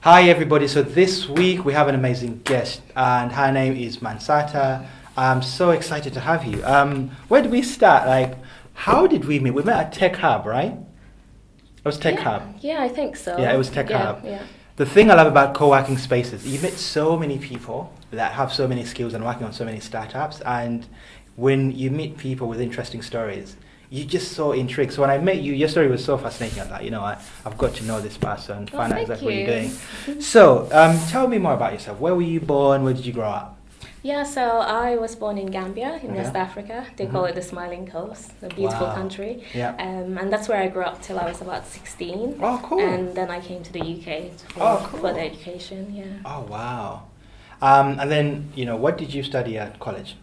Hi everybody, so this week we have an amazing guest and her name is Mansata. I'm so excited to have you. Where did we start? How did we meet? We met at Tech Hub, right? It was Tech Hub. Yeah, I think so. Yeah, it was Tech Hub. Yeah. The thing I love about co-working spaces, you meet so many people that have so many skills and working on so many startups, and when you meet people with interesting stories, you're just so intrigued. So when I met you, your story was so fascinating. I was like, I've got to know this person, find out exactly what you're doing. So tell me more about yourself. Where were you born? Where did you grow up? Yeah, so I was born in Gambia, in West Africa. They call it the Smiling Coast, a beautiful country. Yeah. And that's where I grew up till I was about 16. Oh, cool. And then I came to the UK for further education, yeah. Oh, wow. And then, what did you study at college?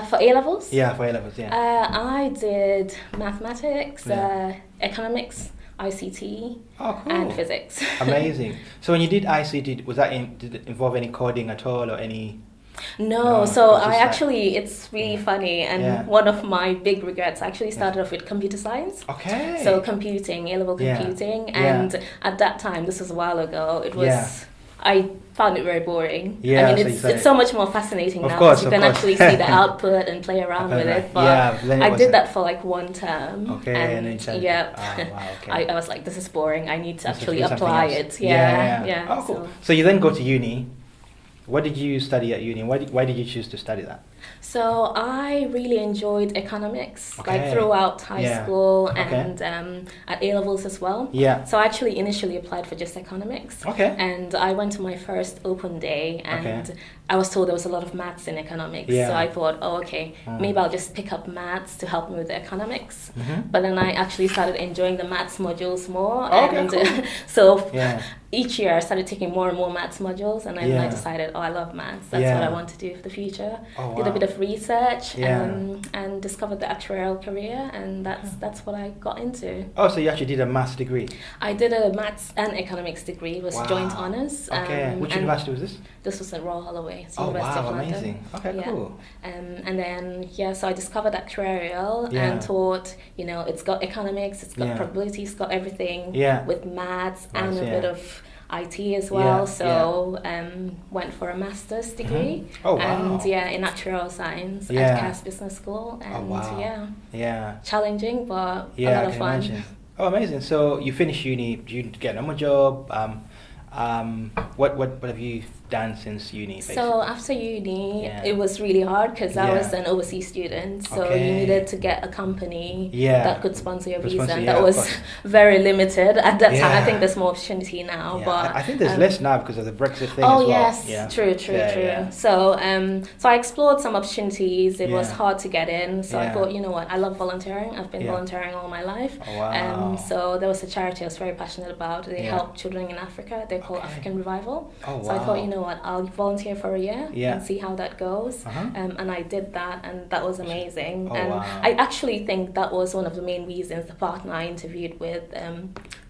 For A-levels? Yeah, for A-levels, yeah. I did mathematics, economics, ICT, and physics. Amazing. So when you did ICT, did it involve any coding at all or any? No, so it's really funny, and one of my big regrets, I actually started off with computer science. Okay. So computing, A-level computing, and at that time, this was a while ago, it was, I found it very boring. Yeah, I mean, it's so much more fascinating now because you can actually see the output and play around with it. But I did that for like one term. Okay, and then I was like, this is boring. I need to actually apply it. Yeah. Oh, cool. So you then go to uni. What did you study at uni? Why did you choose to study that? So I really enjoyed economics, throughout high school and at A-levels as well. Yeah. So I actually initially applied for just economics. Okay. And I went to my first open day and I was told there was a lot of maths in economics. Yeah. So I thought, maybe I'll just pick up maths to help me with the economics. But then I actually started enjoying the maths modules more. Each year I started taking more and more maths modules, and then I decided, I love maths. That's what I want to do for the future. Oh, wow. Did a bit of research and discovered the actuarial career, and that's what I got into. Oh, so you actually did a maths degree? I did a maths and economics degree. It was joint honours. Okay. Which university was this? This was at Royal Holloway, University University of London. Amazing. Okay, cool. And then, so I discovered actuarial and thought, it's got economics, it's got probability, it's got everything with maths and a bit of IT as well. Went for a master's degree. Oh, wow. And in actuarial science at Cass Business School. And challenging, but a lot of fun. Imagine. Oh, amazing. So you finished uni, did you get another job? What have you done since uni, basically? So after uni, it was really hard because I was an overseas student, so you needed to get a company that could sponsor your visa, and that was very limited at that time. I think there's more opportunity now, but I think there's less now because of the Brexit thing as well. Oh yes, true. So I explored some opportunities. It was hard to get in, so I thought, I love volunteering. I've been volunteering all my life. Oh, wow. So there was a charity I was very passionate about. They help children in Africa. They're called African Revival. Oh, wow. So I thought, I'll volunteer for a year and see how that goes. And I did that, and that was amazing. I actually think that was one of the main reasons the partner I interviewed with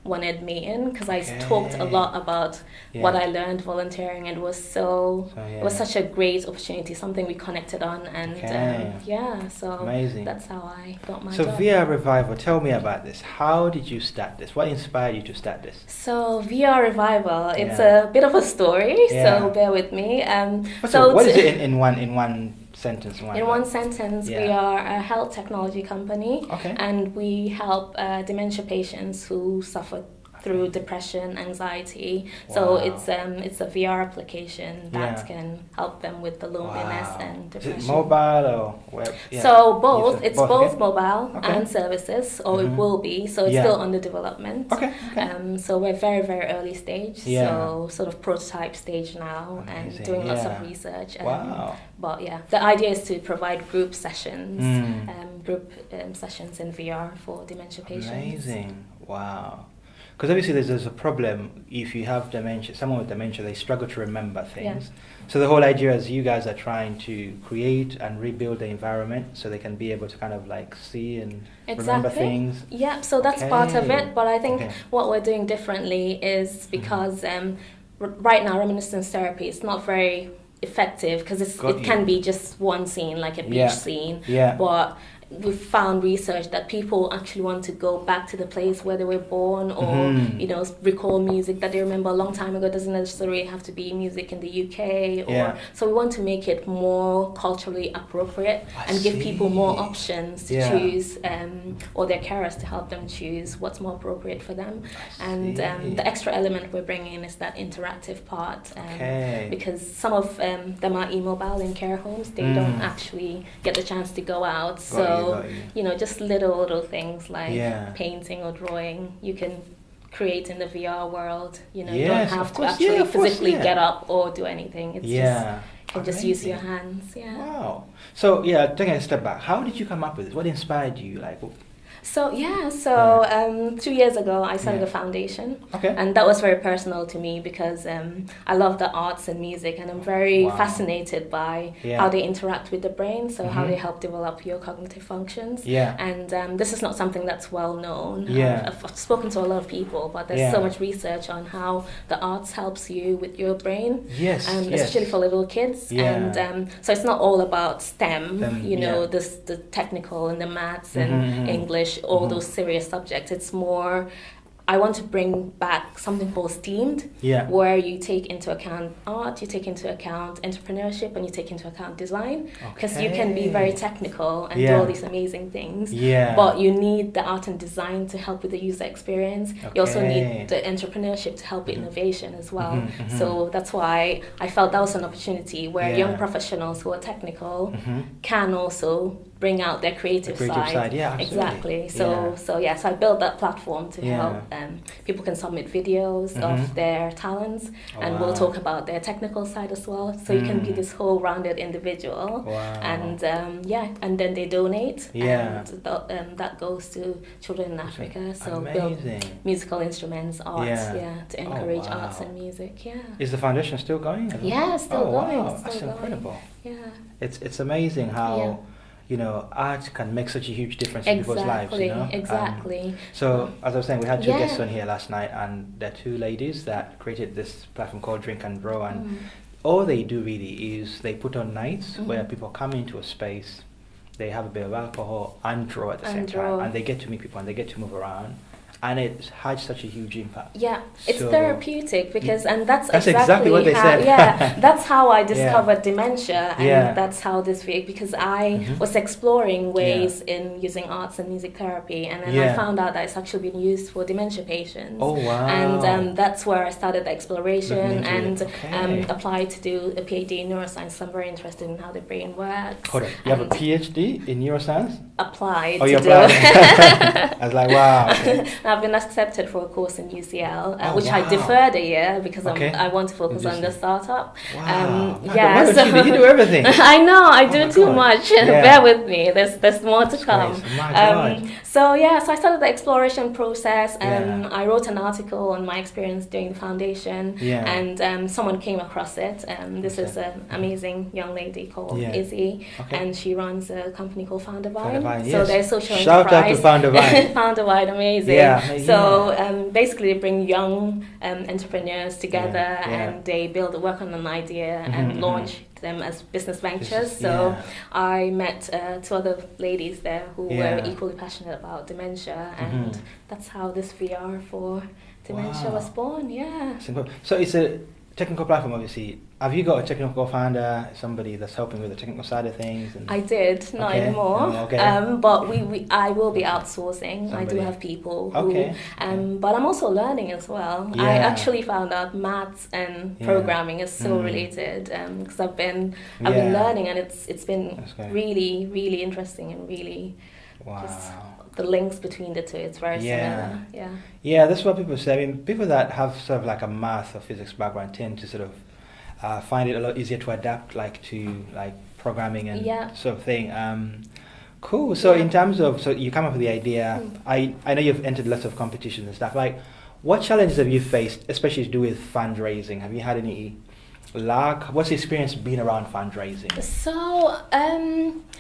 wanted me in, because I talked a lot about what I learned volunteering, and it was it was such a great opportunity, something we connected on, and so amazing. That's how I got my job. So VR Revival, tell me about this. How did you start this? What inspired you to start this? So VR Revival, it's a bit of a story, so bear with me. What is it in one sentence? In one sentence, we are a health technology company, and we help dementia patients who suffer through depression, anxiety. Wow. So it's a VR application that can help them with the loneliness and depression. Is it mobile or web? Yeah. So both. It's both mobile and services, or it will be. So it's still under development. So we're very, very early stage. So sort of prototype stage now. Amazing. And doing lots of research. But the idea is to provide group sessions, sessions in VR for dementia patients. Amazing. Wow. Because obviously there's a problem if you have dementia, someone with dementia, they struggle to remember things. So the whole idea is you guys are trying to create and rebuild the environment so they can be able to kind of like see and remember things. Yeah, so that's part of it. But I think what we're doing differently is because right now reminiscence therapy is not very effective because it can be just one scene, like a beach scene. But we've found research that people actually want to go back to the place where they were born, or recall music that they remember a long time ago. It doesn't necessarily have to be music in the UK, so we want to make it more culturally appropriate and give people more options to choose, or their carers to help them choose what's more appropriate for them. And the extra element we're bringing in is that interactive part, because some of them are immobile in care homes. They don't actually get the chance to go out. So, just little things like painting or drawing, you can create in the VR world. You don't have to actually physically get up or do anything. It's just use your hands. Wow. So taking a step back, how did you come up with this? What inspired you? So 2 years ago I started a foundation, and that was very personal to me because I love the arts and music, and I'm very fascinated by how they interact with the brain, so how they help develop your cognitive functions. And this is not something that's well known. I've spoken to a lot of people, but there's so much research on how the arts helps you with your brain, especially for little kids. And so it's not all about STEM, the technical and the maths and English, all those serious subjects. It's more, I want to bring back something called STEAMed, where you take into account art, you take into account entrepreneurship, and you take into account design, because you can be very technical and do all these amazing things, but you need the art and design to help with the user experience. You also need the entrepreneurship to help with innovation as well. So that's why I felt that was an opportunity where young professionals who are technical can also bring out their creative side. Exactly. So I built that platform to help. People can submit videos of their talents, and we'll talk about their technical side as well. So you can be this whole rounded individual. And and then they donate, and that goes to children in Africa. So build musical instruments, arts, to encourage arts and music. Is the foundation still going? Still going. Wow. That's incredible. It's amazing how art can make such a huge difference in people's lives. Exactly. So, as I was saying, we had two guests on here last night, and they're two ladies that created this platform called Drink and Draw, and all they do really is they put on nights where people come into a space, they have a bit of alcohol and draw at the same time, and they get to meet people and they get to move around. And it had such a huge impact. It's therapeutic because, and that's exactly what they said. That's how I discovered dementia, and that's how this worked, because I was exploring ways in using arts and music therapy, and then I found out that it's actually been used for dementia patients. Oh wow! And that's where I started the exploration and applied to do a PhD in neuroscience. So I'm very interested in how the brain works. Hold on, you have a PhD in neuroscience? Applied. Oh, you applied. I was like, wow. I've been accepted for a course in UCL, which I deferred a year because I want to focus on the startup. Wow. So you do everything. I know, I do too much. Bear with me. There's more to come. So I started the exploration process, and I wrote an article on my experience doing the foundation, and someone came across it. This is an amazing young lady called Izzy, and she runs a company called Foundervine. So they're social Shout enterprise. Shout out to Foundervine. Foundervine, amazing. So basically they bring young entrepreneurs together, and they work on an idea and launch them as business ventures. So I met two other ladies there who were equally passionate about dementia, and that's how this VR for dementia was born. So it's a technical platform, obviously. Have you got a technical founder, somebody that's helping with the technical side of things? I did, not anymore. But I will be outsourcing. I do have people who, but I'm also learning as well. I actually found out maths and programming is so related, because I've been learning, and it's been really, really interesting, and really just the links between the two, it's very similar. That's what people say. I mean, people that have sort of like a math or physics background tend to sort of find it a lot easier to adapt to programming and sort of thing. Cool. So in terms of, so you come up with the idea, I know you've entered lots of competitions and stuff. What challenges have you faced, especially to do with fundraising? Have you had any luck? What's the experience being around fundraising? So,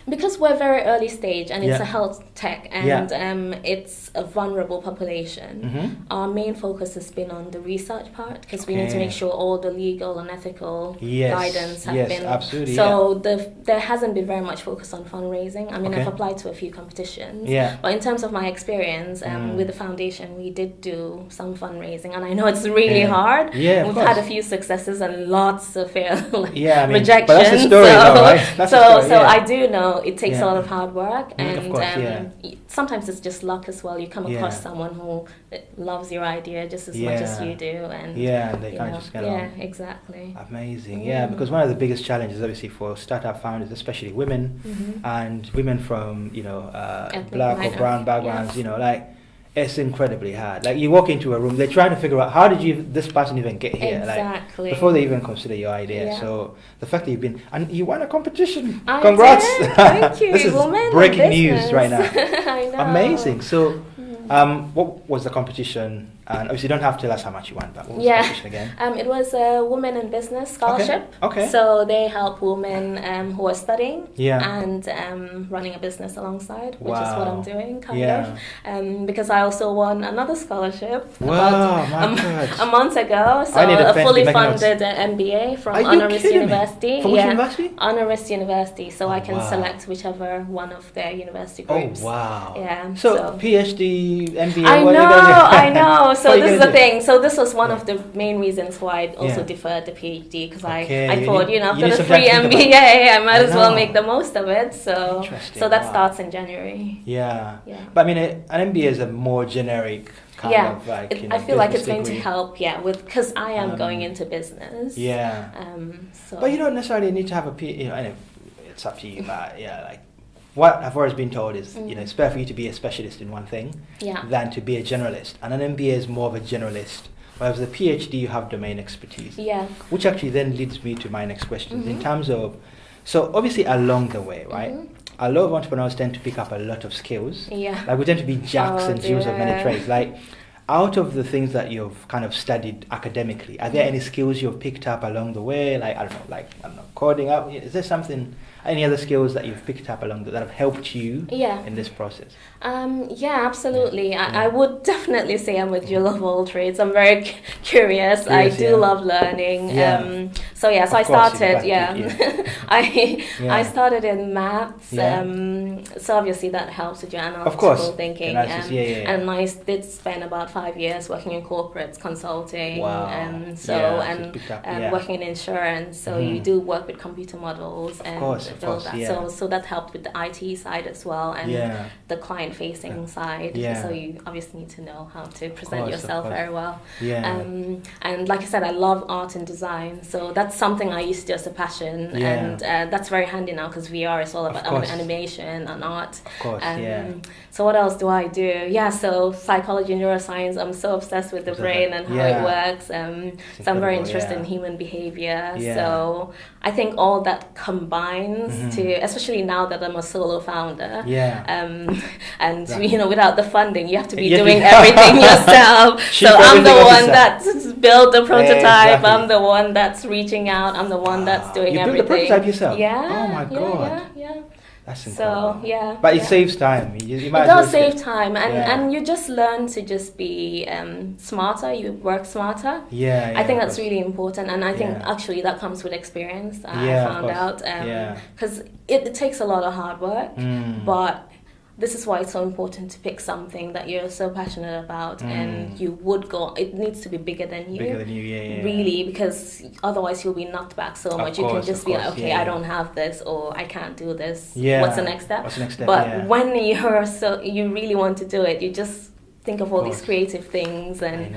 because we're very early stage and it's a health tech and it's a vulnerable population, our main focus has been on the research part, because we need to make sure all the legal and ethical guidance have been. Absolutely. So there hasn't been very much focus on fundraising. I mean, I've applied to a few competitions, but in terms of my experience with the foundation, we did do some fundraising, and I know it's really hard. We've had a few successes and lots of rejections. But that's the story, though, right? So I do know it takes a lot of hard work, and sometimes it's just luck as well. You come across someone who loves your idea just as much as you do, and they kind of just get on. Exactly. Amazing. Because one of the biggest challenges, obviously, for startup founders, especially women, and women from black or brown backgrounds, it's incredibly hard. Like, you walk into a room, they're trying to figure out, how did this person even get here? Exactly. Before they even consider your idea. So the fact that and you won a competition. I Congrats. Did. Thank you. This is breaking news right now. I know. Amazing. So what was the competition? And obviously, you don't have to tell us how much you won, but what was the competition again? It was a Women in Business Scholarship. Okay. So they help women who are studying and running a business alongside, which is what I'm doing, kind of. Because I also won another scholarship about a month ago. So a fully funded MBA from Honoris University. From which university? Honoris University. So I can select whichever one of their university groups. Oh, wow. Yeah. So PhD, MBA, I know. So this is the thing. So this was one of the main reasons why I also deferred the PhD, because I thought, I've got a free MBA, I might as well make the most of it. So that starts in January. Yeah. But I mean, an MBA is a more generic kind of like, I feel like it's going to help, because I am going into business. But you don't necessarily need to have a PhD. I know it's up to you, but what I've always been told is, it's better for you to be a specialist in one thing than to be a generalist. And an MBA is more of a generalist. Whereas the PhD, you have domain expertise. Which actually then leads me to my next question. In terms of, so obviously along the way, right? A lot of entrepreneurs tend to pick up a lot of skills. Like, we tend to be jacks and Jews of many trades. Like, out of the things that you've kind of studied academically, are there any skills you've picked up along the way? Like, I don't know, coding up. Is there any other skills that you've picked up along that have helped you in this process? Absolutely. I would definitely say I'm a Jill of all trades. I'm very curious. I do love learning. So I started. I started in maths. So obviously that helps with your analytical thinking. And I did spend about 5 years working in corporates, consulting. Working in insurance. So you do work with computer models and build that. So that helped with the IT side as well, and the client-facing side. So you obviously need to know how to present yourself very well. And like I said, I love art and design. So that's something I used to do as a passion, and that's very handy now because VR is all about animation and art. So what else do I do? So psychology and neuroscience. I'm so obsessed with the brain and how it works. So I'm very interested in human behavior. So I think all that combines to, especially now that I'm a solo founder. And without the funding, you have to be doing everything yourself. So I'm the one that's built the prototype. I'm the one that's reaching out. I'm the one that's doing everything. You built the prototype yourself? Yeah. Oh my God. That's incredible. So but it saves time. It does save time, and you just learn to just be smarter. You work smarter. I think that's really important, and I think actually that comes with experience. I found out because it takes a lot of hard work, but this is why it's so important to pick something that you're so passionate about, and you would go. It needs to be bigger than you. Really, because otherwise you'll be knocked back so much. You can just be like, okay, I don't have this, or I can't do this. What's the next step? But when you really want to do it, you just think of all these creative things, and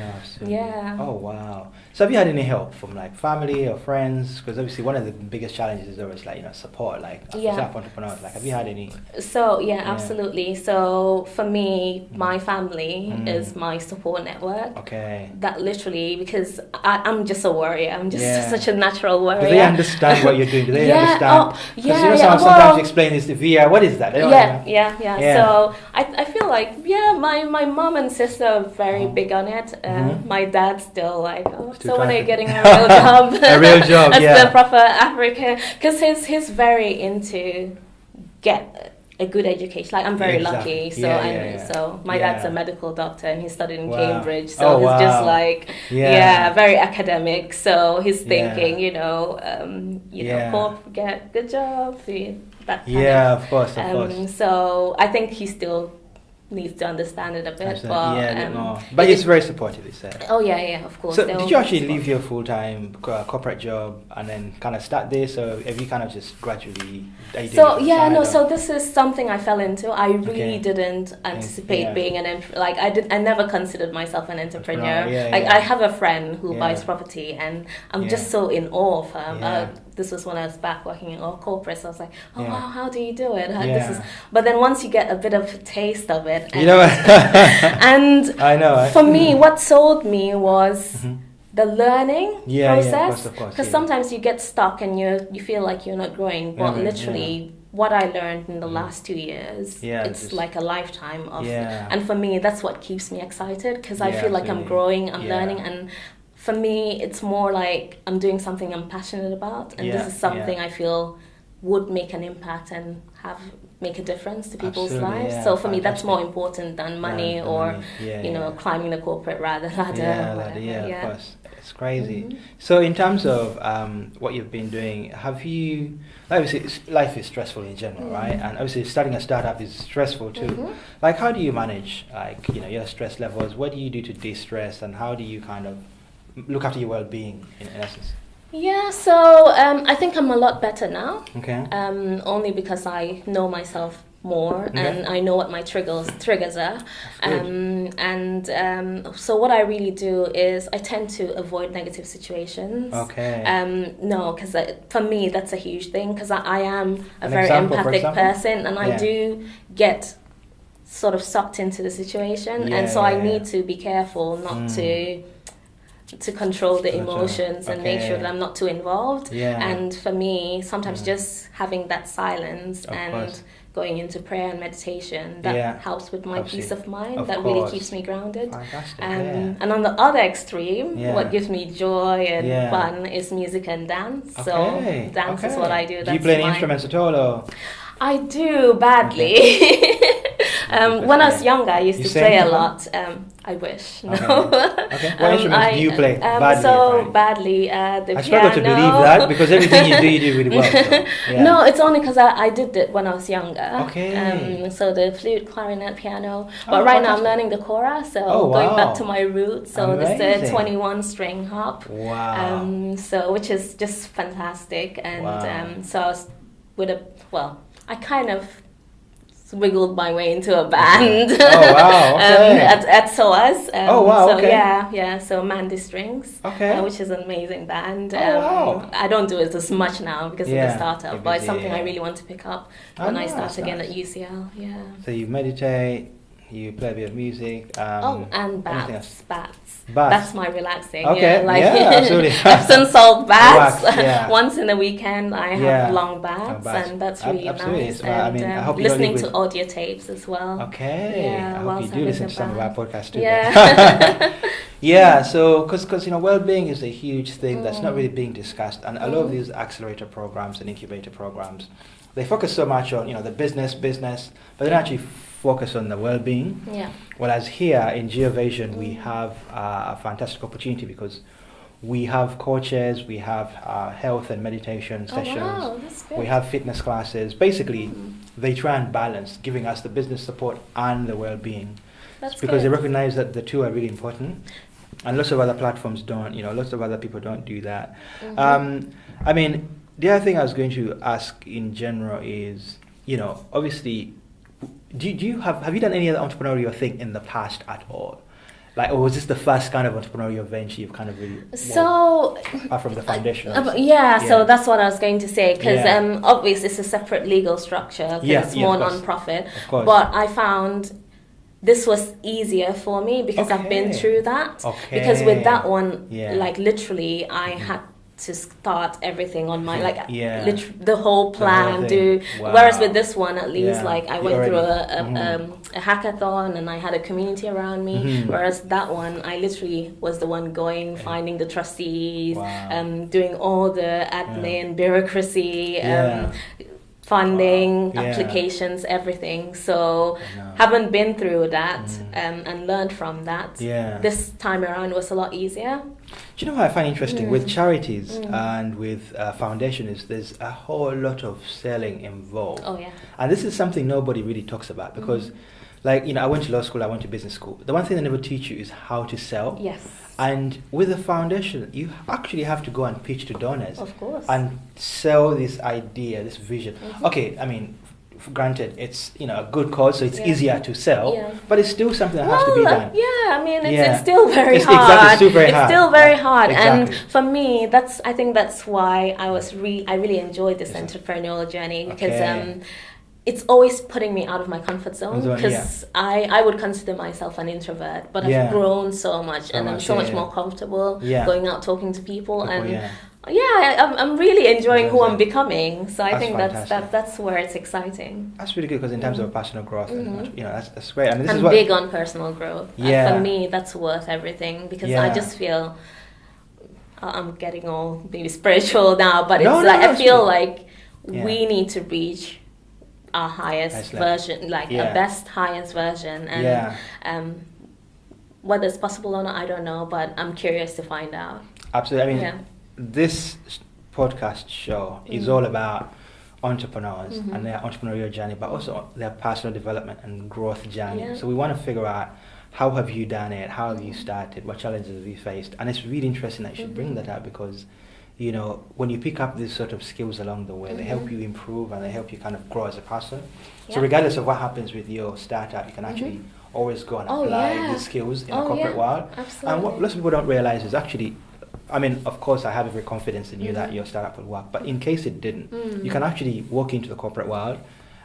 Oh wow. So have you had any help from like family or friends? Because obviously one of the biggest challenges is always like support, like entrepreneurs. Like, have you had any? So absolutely. So for me, my family is my support network. That literally, because I'm just a warrior. I'm just such a natural warrior. Do they understand what you're doing? Do they understand? Because sometimes you explain this to VR. What is that? So I feel like my mom and sister are very big on it. My dad's still like, So when are you getting a real job? A real job, As the proper African. Because he's very into get a good education. Like, I'm very lucky. So so my dad's a medical doctor and he studied in Cambridge. So he's just like, very academic. So he's thinking, you know, get good job. That kind of course. So I think he still needs to understand it a bit. But he's very supportive, he said. Oh, yeah, of course. So did you actually leave your full-time corporate job and then kind of start this, or have you kind of just gradually... So this is something I fell into. I really didn't anticipate being I never considered myself an entrepreneur. I have a friend who buys property and I'm just so in awe of her. This was when I was back working in corporate, so I was like, wow, how do you do it? But then once you get a bit of a taste of it, and, and I know. For me, what sold me was the learning process. Because sometimes you get stuck and you feel like you're not growing, but literally what I learned in the last 2 years, it's like a lifetime of. And for me, that's what keeps me excited, because I feel like I'm growing, I'm learning, and for me, it's more like I'm doing something I'm passionate about, and this is something I feel would make an impact and make a difference to people's lives. So for me, that's more important than money or climbing the corporate ladder. Of course. It's crazy. So in terms of what you've been doing, have you... Obviously, life is stressful in general, right? And obviously, starting a startup is stressful too. Like, how do you manage, your stress levels? What do you do to de-stress, and how do you kind of look after your well-being in essence? Yeah, so I think I'm a lot better now. Okay. Only because I know myself more and I know what my triggers are. So what I really do is I tend to avoid negative situations. Okay. Because for me that's a huge thing, because I am a very empathic person, and I do get sort of sucked into the situation, and so I need to be careful not to control the emotions and make sure that I'm not too involved. And for me, sometimes just having that silence going into prayer and meditation, that helps with my peace of mind. That really keeps me grounded. Fantastic. And on the other extreme, what gives me joy and fun is music and dance. So dance is what I do. Do you play any instruments at all? Or? I do badly. When I was younger, I used to play a lot. I wish. No. What instruments do you play badly? The I struggle to believe that, because everything you do really well. So, No, it's only because I did it when I was younger. Okay. So the flute, clarinet, piano. But right now I'm learning the kora, so going back to my roots. So this 21 string harp. Wow. Which is just fantastic. And so I was I kind of wiggled my way into a band. At SOAS. So Mandy Strings, which is an amazing band. I don't do it as much now because of the startup, but it's something I really want to pick up when I start again at UCL. So you meditate, you play a bit of music. And bats. That's my relaxing. Absolutely. Epsom salt baths. Once in a weekend, I have long baths, and that's really nice. And I hope listening to audio tapes as well. I hope you do listen to some of our podcasts too. So because well-being is a huge thing that's not really being discussed, and a lot of these accelerator programs and incubator programs, they focus so much on the business, but they don't actually focus on the well-being. Whereas here in GeoVision, we have a fantastic opportunity, because we have coaches, we have health and meditation sessions, we have fitness classes. Basically, they try and balance giving us the business support and the well-being. Because they recognize that the two are really important. And lots of other platforms don't, lots of other people don't do that. The other thing I was going to ask in general is, obviously, have you done any other entrepreneurial thing in the past at all? Or was this the first kind of entrepreneurial venture you've kind of really apart from the foundation? So that's what I was going to say, because obviously it's a separate legal structure, because it's more non-profit. But I found this was easier for me because I've been through that. Because with that one, literally I had to start everything on my the whole plan. Whereas with this one, at least like I went through a hackathon and I had a community around me. Whereas that one, I literally was the one going, finding the trustees, doing all the admin, bureaucracy, funding, applications, everything. So haven't been through that and learned from that. This time around was a lot easier. Do you know what I find interesting with charities and with foundation is there's a whole lot of selling involved. Oh yeah. And this is something nobody really talks about because like, I went to law school, I went to business school. The one thing they never teach you is how to sell. Yes. And with a foundation, you actually have to go and pitch to donors. Of course. And sell this idea, this vision. Okay, I mean, granted, it's a good cause, so it's easier to sell, but it's still something that has to be done. Yeah, I mean, it's still very hard. Exactly, it's still very hard. Exactly. And for me, I think that's why I really enjoyed this entrepreneurial journey because it's always putting me out of my comfort zone because I would consider myself an introvert, but I've grown so much and I'm so much more comfortable going out talking to people and I'm really enjoying who I'm becoming. So I think that's where it's exciting. That's really good because in terms of personal growth, and, that's great. I mean, I'm big on personal growth. For me, that's worth everything because I just feel I'm getting all maybe spiritual now, but I feel like we need to reach our highest version, like our best, highest version, and whether it's possible or not, I don't know, but I'm curious to find out. Absolutely. I mean, this podcast show is all about entrepreneurs and their entrepreneurial journey, but also their personal development and growth journey. So we want to figure out how have you done it, how have you started, what challenges have you faced, and it's really interesting that you should bring that up because when you pick up these sort of skills along the way, they help you improve and they help you kind of grow as a person. So regardless of what happens with your startup, you can actually always go and apply these skills in the corporate world. Absolutely. And what lots of people don't realize is actually, I mean, of course, I have every confidence in you that your startup will work, but in case it didn't, you can actually walk into the corporate world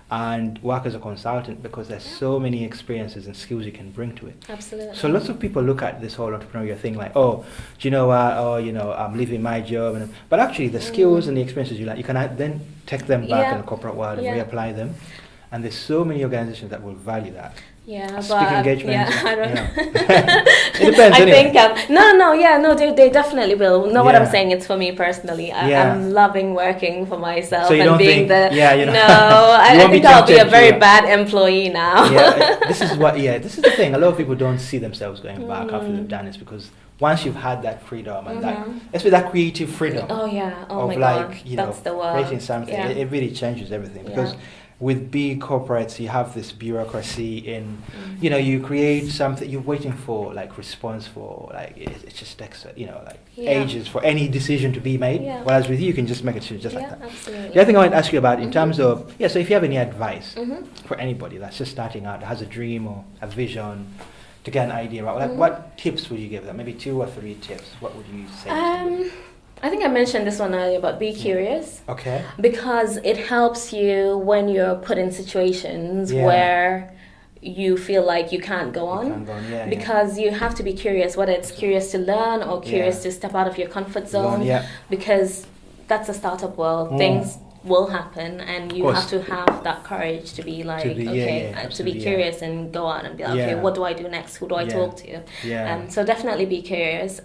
and work as a consultant because there's so many experiences and skills you can bring to it. Absolutely. So lots of people look at this whole entrepreneurial thing like, oh, do you know what? Oh, I'm leaving my job, but actually the skills and the experiences you can then take them back in the corporate world and reapply them. And there's so many organizations that will value that. Yeah, speaking engagement. I don't know. It depends. I think they definitely will. Know what I'm saying? It's for me personally. I'm loving working for myself and being I think I'll be a very bad employee now. This is the thing. A lot of people don't see themselves going back after they've done this because once you've had that freedom and especially that creative freedom. Oh my God, that's the word. Creating something, it really changes everything because. With big corporates, you have this bureaucracy in, you create something, you're waiting for response for it just takes ages for any decision to be made. Whereas with you can just make a decision like that. Absolutely. The other thing I want to ask you about in terms of, so if you have any advice for anybody that's just starting out, that has a dream or a vision to get an idea about, what tips would you give them? Maybe 2 or 3 tips. What would you say to somebody? I think I mentioned this one earlier, but be curious. Okay. Because it helps you when you're put in situations where you feel like you can't go on. Because you have to be curious, whether it's curious to learn or curious to step out of your comfort zone. Because that's a startup world. Things will happen and you have to have that courage to be to be curious and go out and be like, okay, what do I do next? Who do I talk to? So definitely be curious.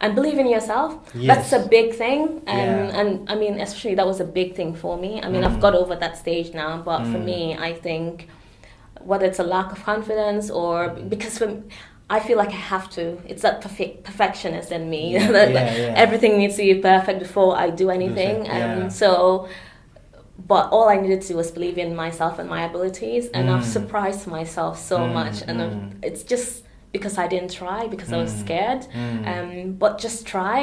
And believe in yourself. That's a big thing. And I mean, especially that was a big thing for me. I mean, I've got over that stage now, but for me, I think whether it's a lack of confidence or because I feel like I have to. It's that perfectionist in me. Everything needs to be perfect before I do anything. But all I needed to do was believe in myself and my abilities. And I've surprised myself so much. And it's just... because I didn't try, because I was scared. But just try,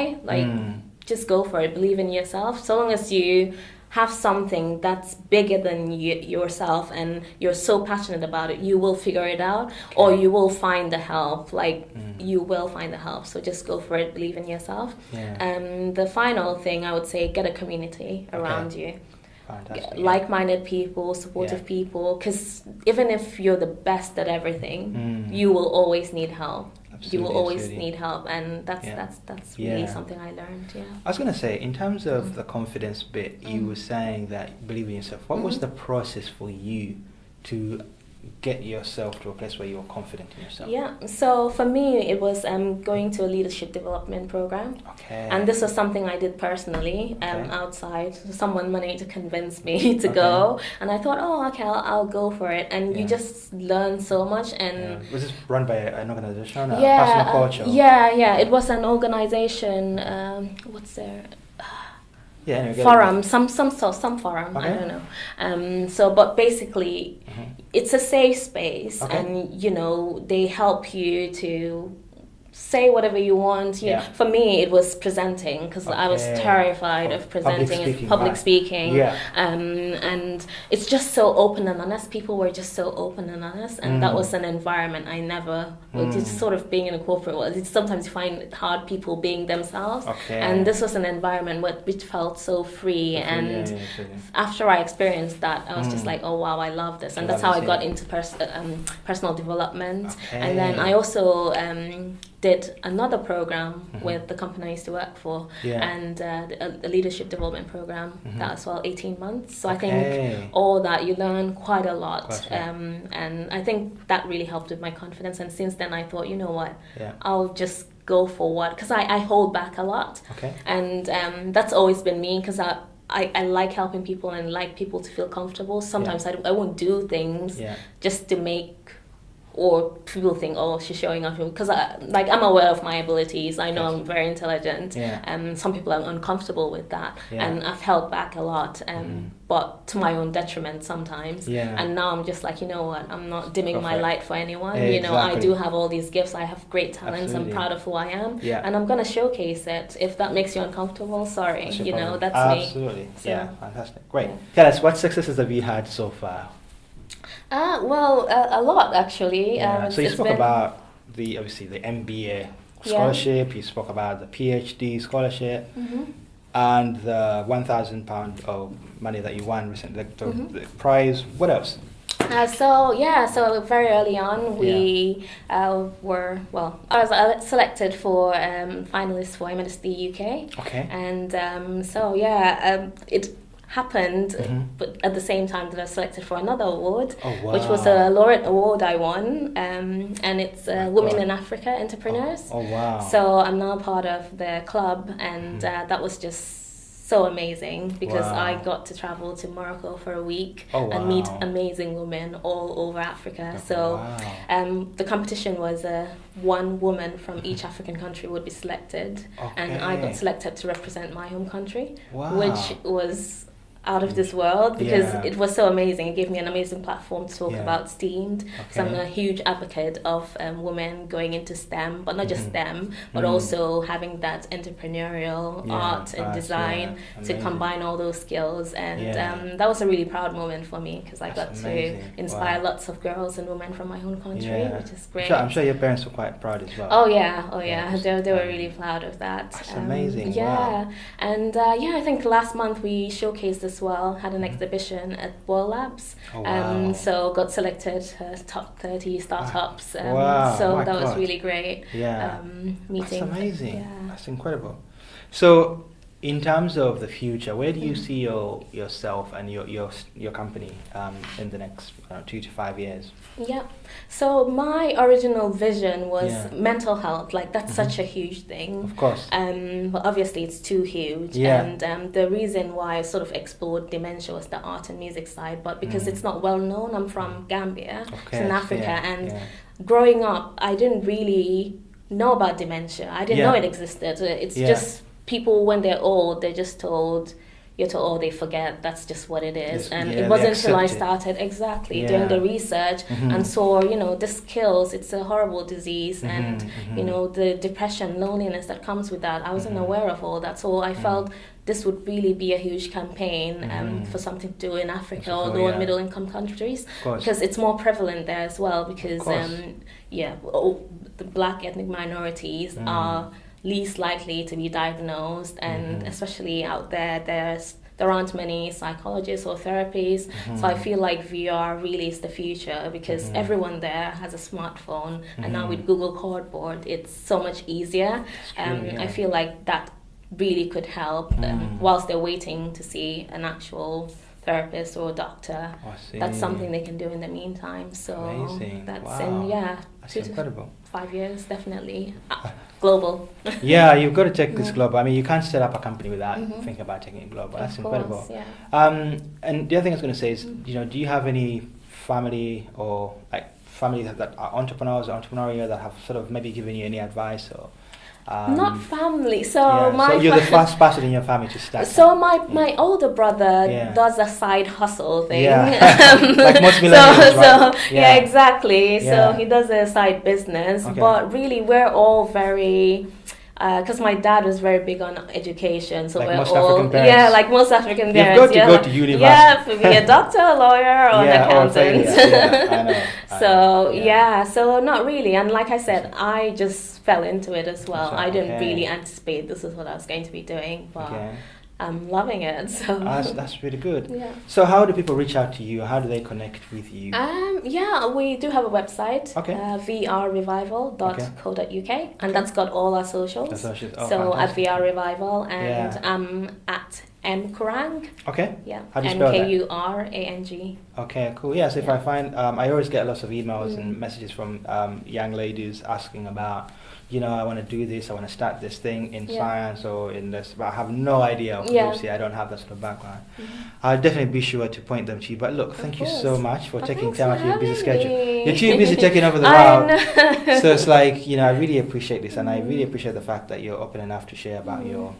just go for it. Believe in yourself. So long as you have something that's bigger than yourself and you're so passionate about it, you will figure it out or you will find the help. You will find the help. So just go for it. Believe in yourself. The final thing I would say, get a community around you. Like-minded people, supportive people, because even if you're the best at everything, you will always need help. you will always need help, and that's really something I learned. Yeah. I was going to say, in terms of the confidence bit, you were saying that you believe in yourself. What was the process for you to get yourself to a place where you're confident in yourself? Yeah, so for me it was going to a leadership development program. Okay. And this was something I did personally outside. Someone managed to convince me to go, and I thought, oh, okay, I'll go for it. And you just learn so much. And was this run by an organization, a personal coach? Yeah, it was an organization. What's there? Forum, some forum, I don't know. But basically, it's a safe space, and they help you to say whatever you want. For me, it was presenting, because I was terrified of presenting public speaking. And it's just so open and honest. People were just so open and honest, and that was an environment I never. Just sort of being in a corporate world, sometimes you find it hard people being themselves. And this was an environment which felt so free. And after I experienced that, I was just like, oh wow, I love this, and that's how I got into personal development. And then I also did another program with the company I used to work for, and a leadership development program that was 18 months. So I think all that you learn quite a lot, and I think that really helped with my confidence. And since then, I thought, you know what, I'll just go for what, because I hold back a lot, and that's always been me, because I like helping people and like people to feel comfortable. Sometimes I won't do things just to make, or people think, oh, she's showing off, because I'm aware of my abilities. I know I'm very intelligent. Some people are uncomfortable with that, and I've held back a lot, but to my own detriment sometimes. And now I'm just like, you know what, I'm not dimming my light for anyone. I do have all these gifts. I have great talents. I'm proud of who I am, and I'm gonna showcase it. If that makes you uncomfortable, sorry, that's me. Absolutely. So, fantastic, great. Tell us, what successes have you had so far? A lot actually. So you spoke about the MBA scholarship. You spoke about the PhD scholarship, and the £1,000 of money that you won recently, the prize. What else? So very early on, we I was selected for finalists for MSD UK. And it happened, but at the same time that I was selected for another award, which was a laureate award I won, and it's Women in Africa Entrepreneurs. So I'm now part of the club, and that was just so amazing, because I got to travel to Morocco for a week and meet amazing women all over Africa. The competition was one woman from each African country would be selected, and I got selected to represent my home country, which was out of this world, because it was so amazing. It gave me an amazing platform to talk about STEAM. So I'm a huge advocate of women going into STEM, but not just STEM, but also having that entrepreneurial art and design to combine all those skills. And that was a really proud moment for me, because I got to inspire lots of girls and women from my own country, which is great. I'm sure your parents were quite proud as well. Oh yeah. They were really proud of that. That's amazing. And I think last month we showcased as well, had an exhibition at World Labs, so got selected top 30 startups, so that was really great. Meeting. That's amazing. That's incredible. So in terms of the future, where do you see yourself and your company in the next 2 to 5 years? So my original vision was mental health. That's such a huge thing. Of course. But obviously it's too huge. And the reason why I sort of explored dementia was the art and music side. But because it's not well known, I'm from Gambia, in Africa, and growing up, I didn't really know about dementia. I didn't know it existed. It's just people, when they're old, they're just told, they forget, that's just what it is. And it wasn't until I started doing the research and saw, this kills, it's a horrible disease, and the depression, loneliness that comes with that. I wasn't aware of all that, so I felt this would really be a huge campaign for something to do in Africa or low and middle income countries, because it's more prevalent there as well, because the black ethnic minorities are least likely to be diagnosed, and especially out there, there's there aren't many psychologists or therapists. So I feel like VR really is the future, because everyone there has a smartphone, and now with Google Cardboard, it's so much easier. I feel like that really could help whilst they're waiting to see an actual therapist or doctor. That's something they can do in the meantime. So amazing. That's in that's 2 to incredible. 5 years, definitely. Global. Yeah, you've got to take this global. I mean, you can't set up a company without thinking about taking it global. That's incredible. Yeah. And the other thing I was going to say is, do you have any family or family that are entrepreneurs or entrepreneurial that have sort of maybe given you any advice or? Not family. So you're the first person in your family to start. So my older brother does a side hustle thing. Like most millennials, right? Yeah, exactly. So he does a side business, but really we're all very. Because my dad was very big on education, so we're all like most African parents. You've got to go to university. Yeah, to be a doctor, a lawyer, or an accountant. I know. So not really. And like I said, I just fell into it as well. I didn't really anticipate this is what I was going to be doing, but I'm loving it. So that's really good. Yeah. So how do people reach out to you? How do they connect with you? We do have a website, vrrevival.co.uk, and that's got all our socials. So fantastic. at VR Revival, and at Kurang. Okay. Yeah. How do you spell that? Nkurang. Okay, cool. Yeah, so if I find, I always get lots of emails and messages from young ladies asking about, I want to do this, I want to start this thing in science or in this, but I have no idea. Obviously, I don't have that sort of background. I'll definitely be sure to point them to you. But look, thank you so much for taking time out of your busy schedule. You're too busy taking over the world. So it's like, I really appreciate this, and I really appreciate the fact that you're open enough to share about your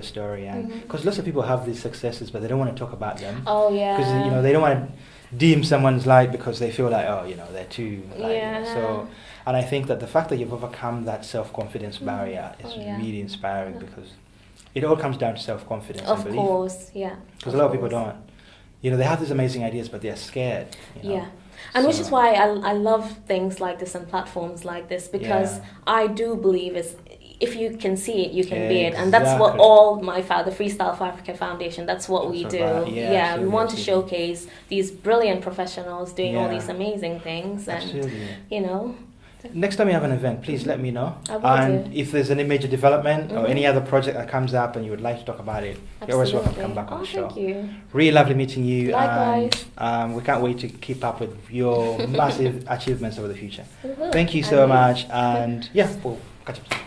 story, and because lots of people have these successes, but they don't want to talk about them. Because they don't want to deem someone's light because they feel like they're too so. And I think that the fact that you've overcome that self-confidence barrier is really inspiring, because it all comes down to self-confidence and belief. Of course, yeah. Because a lot of people don't. They have these amazing ideas, but they're scared. And which is why I love things like this and platforms like this, because I do believe if you can see it, you can be it. And that's what the Freestyle for Africa Foundation, that's what we do. We want to showcase these brilliant professionals doing all these amazing things. And, Next time you have an event, please let me know. I will and do. If there's any major development or any other project that comes up and you would like to talk about it, you're always welcome to come back on the show. Thank you. Really lovely meeting you. Likewise. And we can't wait to keep up with your massive achievements over the future. Thank you so much. And we'll catch up soon.